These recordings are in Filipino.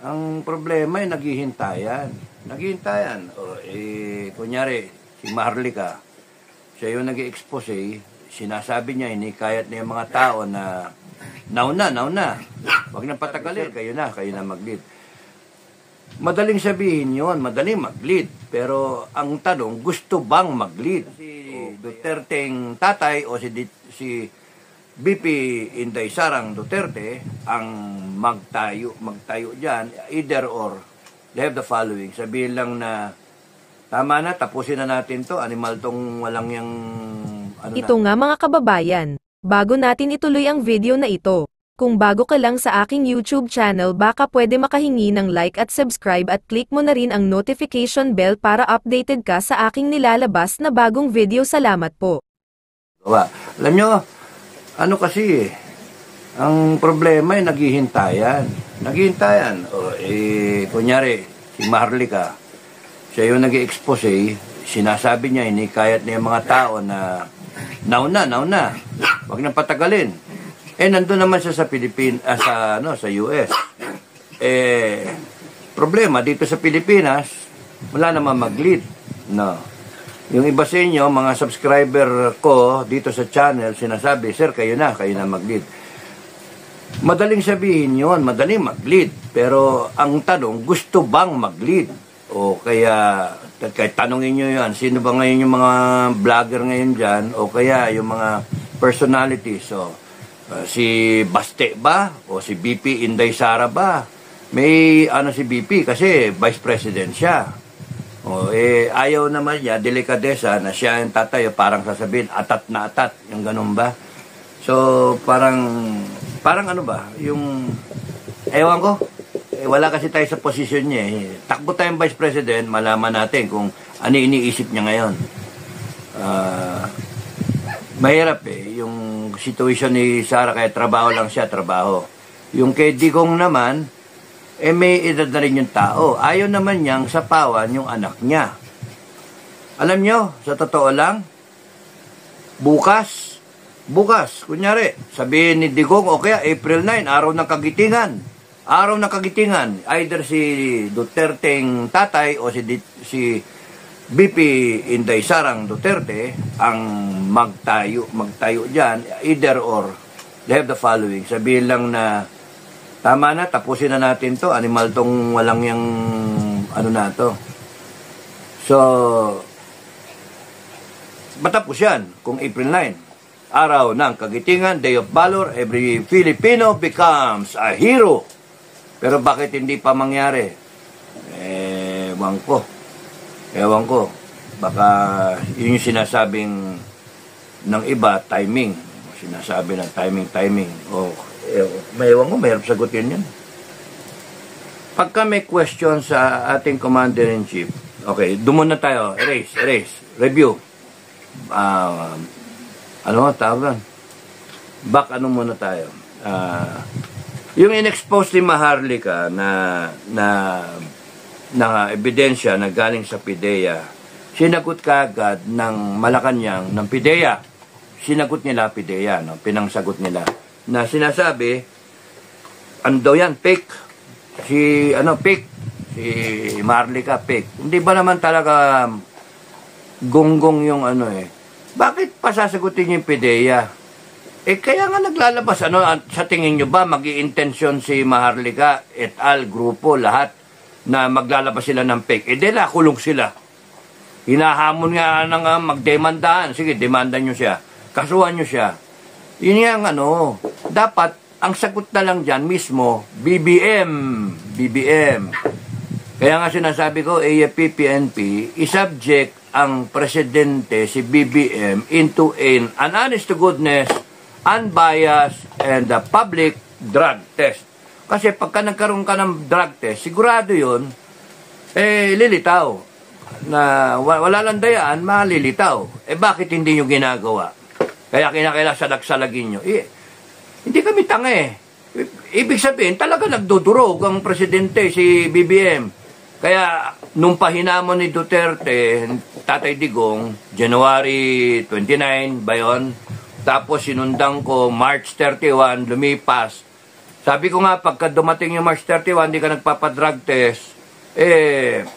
Ang problema ay naghihintayan. Naghihintayan. O, kunyari, si Maharlika, siya yung nag-expose, sinasabi niya, inikayat na yung mga tao na nauna. Huwag nang patagalin, kayo na mag-lead. Madaling sabihin yun, madaling mag-lead. Pero ang tanong, gusto bang mag-lead? Si Duterteng tatay o si BP Inday Sarang Duterte ang magtayo dyan, either or. They have the following. Sabihin lang na, tama na, tapusin na natin to, animal tong walang yung... Ito nga mga kababayan, bago natin ituloy ang video na ito, kung bago ka lang sa aking YouTube channel baka pwede makahingi ng like at subscribe at click mo na rin ang notification bell para updated ka sa aking nilalabas na bagong video. Salamat po. Alam nyo, ano kasi ang problema ay naghihintayan. O, kunyari, si Maharlika, siya yung nag-expose, sinasabi niya, inikayat na yung mga tao na nauna. Huwag nang patagalin. Nandun naman siya sa sa US. Problema, dito sa Pilipinas, wala naman mag-lead. No. Yung iba sa inyo, mga subscriber ko dito sa channel, sinasabi, sir, kayo na mag-lead. Madaling sabihin yun, madaling mag-lead. Pero ang tanong, gusto bang mag-lead? O kaya tanongin nyo yan, sino ba ngayon yung mga vlogger ngayon dyan? O kaya yung mga personalities? So, si Baste ba? O si BP Inday Sara ba? May si BP kasi Vice President siya. O, ayaw naman niya, delikadesa na siya yung tatayo, parang sasabihin, atat na atat, yung ganun ba? So, parang ano ba? Yung, ewan ko, wala kasi tayo sa posisyon niya. Takbo tayong Vice President, malaman natin kung ano iniisip niya ngayon. Mahirap yung situation ni Sara, kaya trabaho lang siya, trabaho. Yung kay Digong naman, may edad na rin yung tao. Ayaw naman niyang sapawan yung anak niya. Alam nyo, sa totoo lang, bukas, kunyari, sabihin ni Digong, o kaya April 9, araw ng kagitingan, either si Duterteng tatay o si BP Inday Sarang Duterte ang magtayo dyan, either or. They have the following. Sabihin lang na, tama na, tapusin na natin to, animal tong walang yung na to. So, matapos yan kung April 9. Araw ng kagitingan, Day of Valor, every Filipino becomes a hero. Pero bakit hindi pa mangyari? Ewan ko. Baka yun yung sinasabing ng iba, timing. Sinasabi ng timing. Ewan ko, mahirap sagutin yan. Pagka may question sa ating Commander-in-Chief, okay, doon na tayo. Erase. Review. Tawag? Back muna tayo. Yung in-expose ni Maharlika na ebidensya na galing sa PIDEA, sinagot kaagad ng Malacanang, ng PIDEA. Sinagot nila PIDEA, no? Pinangsagot nila. Na sinasabi, daw yan, fake. Si Maharlika, fake. Hindi ba naman talaga gonggong yung Bakit pa sasagutin yung PIDEA? Kaya nga naglalabas, sa tingin nyo ba, mag-i-intensyon si Maharlika et al. Grupo, lahat, na maglalabas sila ng fake? Kulong sila. Hinahamon nga magdemandaan. Sige, demandan nyo siya. Kasuhan nyo siya. Yun nga dapat, ang sagot na lang dyan mismo, BBM. Kaya nga sinasabi ko, AFP, PNP, i-subject ang presidente, si BBM, into an honest to goodness, unbiased, and public drug test. Kasi pagka nagkaroon ka ng drug test, sigurado yun, lilitaw. Na wala lang dayaan, malilitaw. Bakit hindi nyo ginagawa? Kaya kinakailangan salagsalagin nyo. Hindi kami tanga Ibig sabihin, talaga nagdudurog ang presidente, si BBM. Kaya, nung pahinamon ni Duterte, Tatay Digong, January 29 ba yun? Tapos sinundan ko, March 31, lumipas. Sabi ko nga, pagka dumating yung March 31, hindi ka nagpapadrug test,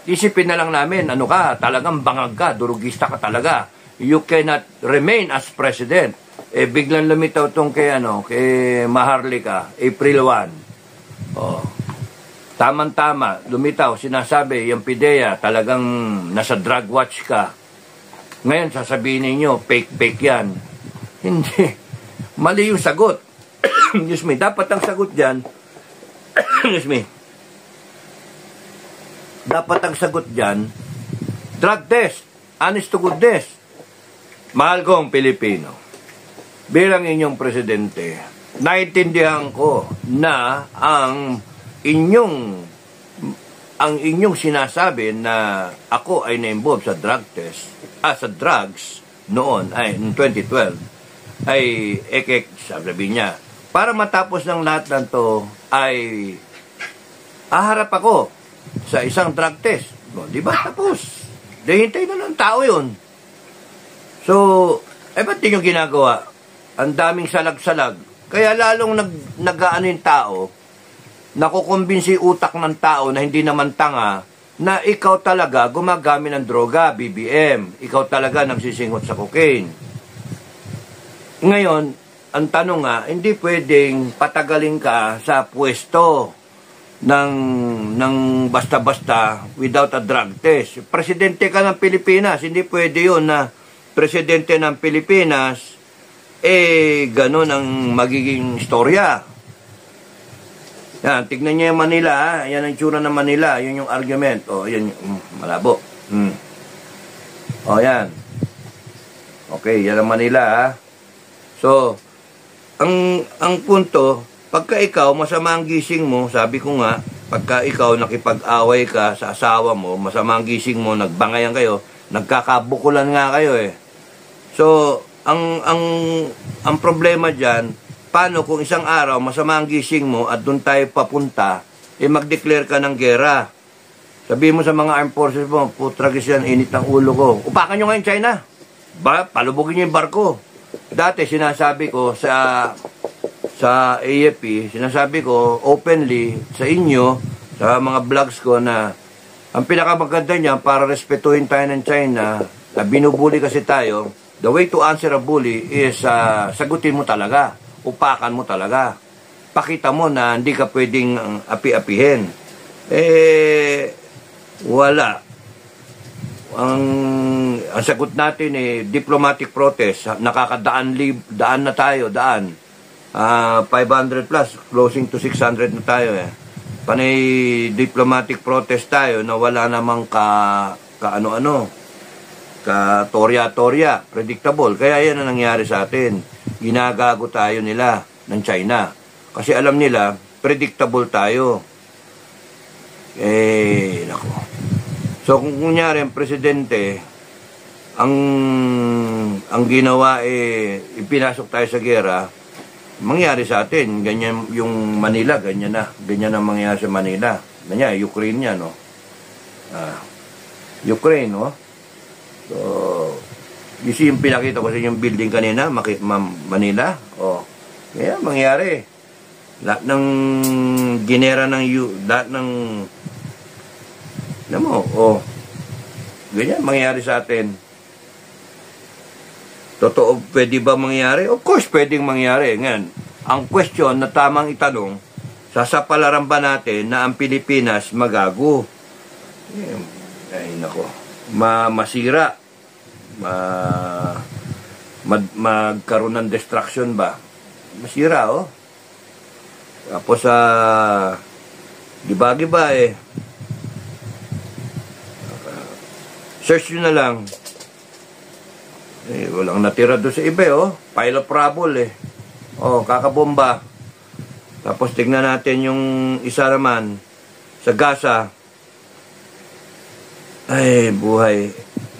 isipin na lang namin, ano ka, talagang bangag ka, durugista ka talaga. You cannot remain as president. Biglang lumitaw tong kay Maharlika, April 1. Oh. Tama-tama, lumitaw, sinasabi, yung PIDEA, talagang nasa drug watch ka. Ngayon, sasabihin ninyo, fake yan. Hindi. Mali yung sagot. Excuse me, dapat ang sagot dyan, excuse me, dapat ang sagot dyan, drug test, honest to goodness. Mahal kong Pilipino, bilang inyong presidente, naintindihan ko na ang inyong sinasabi na ako ay na-involve sa drug test, sa drugs noon, in 2012, ay sabi niya, para matapos ng lahat ng to, ay aharap ako sa isang drug test. Di ba? Tapos, hintay na ng tao yun. So, ba't di nyo ginagawa? Ang daming salag-salag. Kaya lalong nag-aano yung tao, nakukumbinsi utak ng tao na hindi naman tanga, na ikaw talaga gumagamit ng droga, BBM. Ikaw talaga nagsisingot sa cocaine. Ngayon, ang tanong nga, hindi pwedeng patagalin ka sa pwesto ng basta-basta without a drug test. Presidente ka ng Pilipinas, hindi pwede yun na presidente ng Pilipinas, ganun ang magiging istorya. Yan, tignan niyo yung Manila, ha? Yan ang tsura ng Manila, yun yung argument. Yan yung malabo. Yan. Okay, yan ang Manila, ha? So, ang punto, pagka ikaw, masama ang gising mo, sabi ko nga, pagka ikaw nakipag-away ka sa asawa mo, masama ang gising mo, nagbangayan kayo, nagkakabukulan nga kayo So, ang problema dyan, paano kung isang araw, masama ang gising mo at doon tayo papunta, mag-declare ka ng gera. Sabihin mo sa mga armed forces mo, putragis yan, init ang ulo ko. Upakan nyo ngayon China. Palubugin nyo yung barko. Dati sinasabi ko sa AFP, sinasabi ko openly sa inyo, sa mga vlogs ko na ang pinakamaganda niya para respetuhin tayo ng China, na binubuli kasi tayo, the way to answer a bully is sagutin mo talaga, upakan mo talaga. Pakita mo na hindi ka pwedeng api-apihin. Wala. Ang sagot natin diplomatic protest. Nakakadaan na tayo, 500 plus, closing to 600 na tayo Panay diplomatic protest tayo na wala namang torya-torya, predictable. Kaya yan ang nangyari sa atin. Ginagago tayo nila ng China. Kasi alam nila, predictable tayo. Nako. So, kung kunyari ang presidente, ang ginawa ipinasok tayo sa gera, mangyari sa atin, ganyan yung Manila, ganyan ang mangyari sa Manila. Ganyan, Ukraine yan, no? Ukraine, no? So, you see yung pinakita ko sa yung building kanina, Manila, kaya mangyari. Lahat ng ginera lahat ng ganyan mangyari sa atin. Totoo, pwede ba mangyari? Of course, pwedeng mangyari. Ngayon, ang question na tamang itanong, sasapalaran ba natin na ang Pilipinas magago? Ay, nako. Masira. Magkaroon ng destruction ba? Masira, Tapos, giba-giba search nyo na lang. Walang natira doon sa iba, pile of rubble, kakabomba. Tapos tignan natin yung isa naman sa Gaza. Ay, buhay.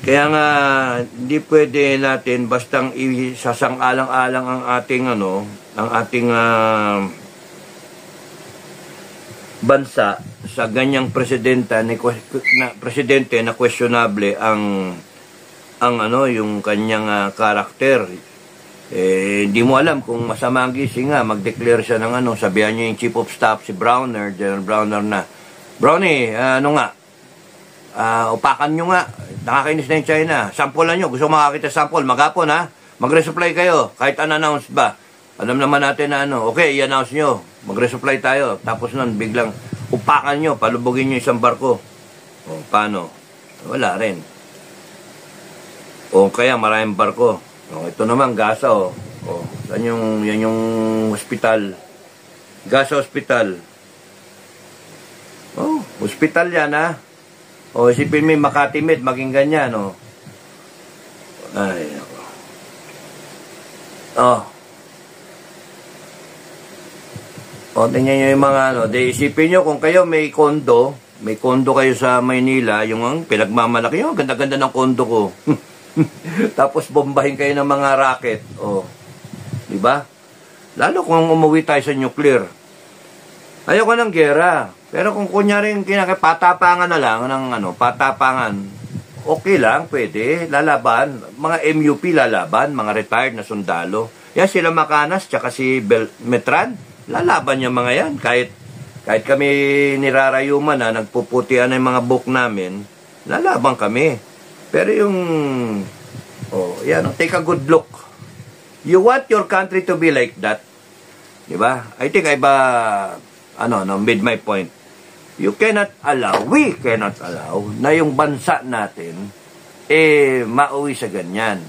Kaya nga, hindi pwede natin bastang isasang-alang-alang ang ating bansa sa ganyang presidente na questionable yung kanyang karakter. Hindi mo alam kung masama ang gising nga, mag-declare siya ng ano, sabihan niyo yung Chief of Staff, si Browner, General Browner na, Brownie, upakan nyo nga, nakakainis na yung China, sampulan nyo, gusto makakita sample, maghapon ha, mag-resupply kayo, kahit unannounced ba, alam naman natin na okay, i-announce nyo, mag-resupply tayo, tapos nun, biglang, upakan nyo, palubugin nyo isang barko, paano? Wala rin. O kaya maraming barko, ito naman, Gaza, yan yung hospital, Gaza Hospital, hospital yan ha. Isipin mo yung Makati Med, maging ganyan, Ay, tingnan nyo yung mga, isipin nyo kung kayo may kondo kayo sa Maynila, yung pinagmamalaki, ganda-ganda ng kondo ko. Tapos bombahin kayo ng mga rocket, diba? Lalo kung umuwi tayo sa nuclear. Ayoko ng gera. Pero kung kunyari patapangan na lang ng patapangan, okay lang, pwede, lalaban. Mga MUP lalaban, mga retired na sundalo. Yan sila Makanas, tsaka si Metran, lalaban yung mga yan. Kahit kami nirarayuman na, nagpuputian ng mga book namin, lalaban kami. Pero yung, take a good look. You want your country to be like that. Diba? I think made my point. We cannot allow na yung bansa natin, mauwi sa ganyan.